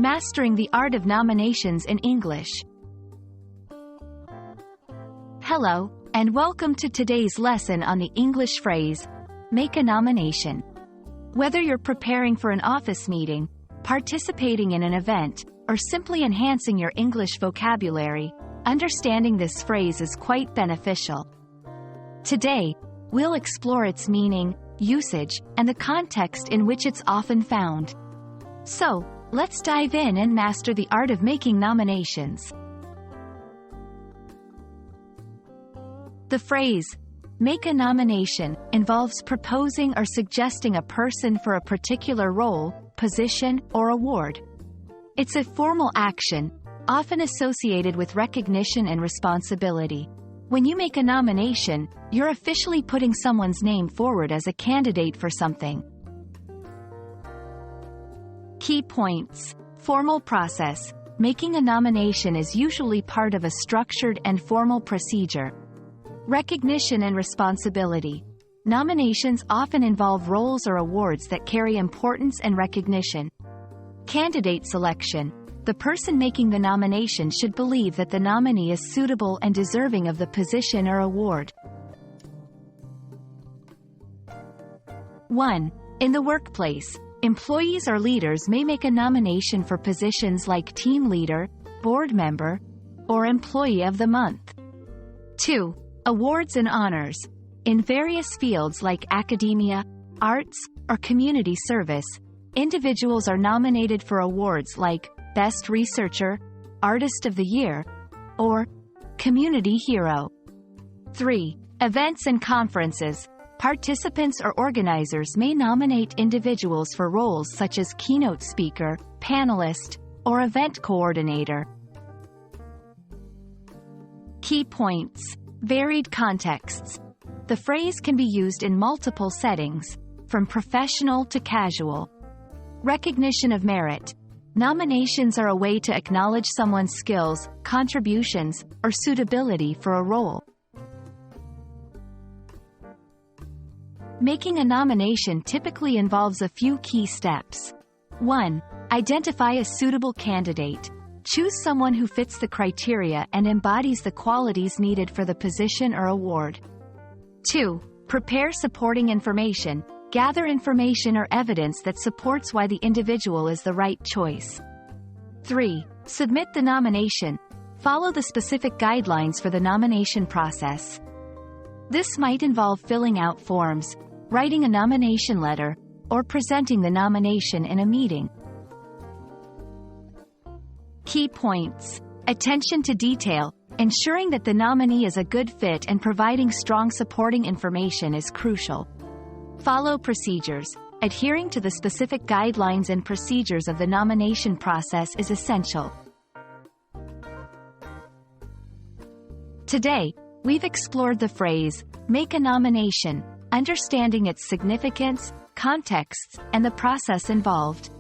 Mastering the Art of Nominations in English. Hello, and welcome to today's lesson on the English phrase, make a nomination. Whether you're preparing for an office meeting, participating in an event, or simply enhancing your English vocabulary, understanding this phrase is quite beneficial. Today, we'll explore its meaning, usage, and the context in which it's often found. So, let's dive in and master the art of making nominations. The phrase, make a nomination, involves proposing or suggesting a person for a particular role, position, or award. It's a formal action, often associated with recognition and responsibility. When you make a nomination, you're officially putting someone's name forward as a candidate for something. Key points. Formal process. Making a nomination is usually part of a structured and formal procedure. Recognition and responsibility. Nominations often involve roles or awards that carry importance and recognition. Candidate selection. The person making the nomination should believe that the nominee is suitable and deserving of the position or award. 1. In the workplace, employees or leaders may make a nomination for positions like team leader, board member, or employee of the month. 2. Awards and honors. In various fields like academia, arts, or community service, individuals are nominated for awards like Best Researcher, Artist of the Year, or Community Hero. 3. Events and conferences. Participants or organizers may nominate individuals for roles such as keynote speaker, panelist, or event coordinator. Key points. Varied contexts. The phrase can be used in multiple settings, from professional to casual. Recognition of merit. Nominations are a way to acknowledge someone's skills, contributions, or suitability for a role. Making a nomination typically involves a few key steps. 1. Identify a suitable candidate. Choose someone who fits the criteria and embodies the qualities needed for the position or award. 2. Prepare supporting information. Gather information or evidence that supports why the individual is the right choice. 3. Submit the nomination. Follow the specific guidelines for the nomination process. This might involve filling out forms, writing a nomination letter, or presenting the nomination in a meeting. Key points. Attention to detail. Ensuring that the nominee is a good fit and providing strong supporting information is crucial. Follow procedures. Adhering to the specific guidelines and procedures of the nomination process is essential. Today, we've explored the phrase, make a nomination, understanding its significance, context, and the process involved.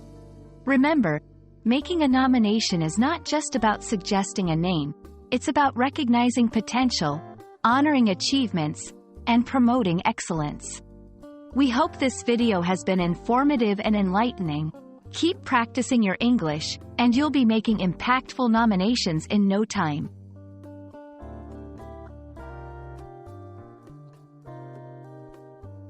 Remember, making a nomination is not just about suggesting a name, it's about recognizing potential, honoring achievements, and promoting excellence. We hope this video has been informative and enlightening. Keep practicing your English, and you'll be making impactful nominations in no time.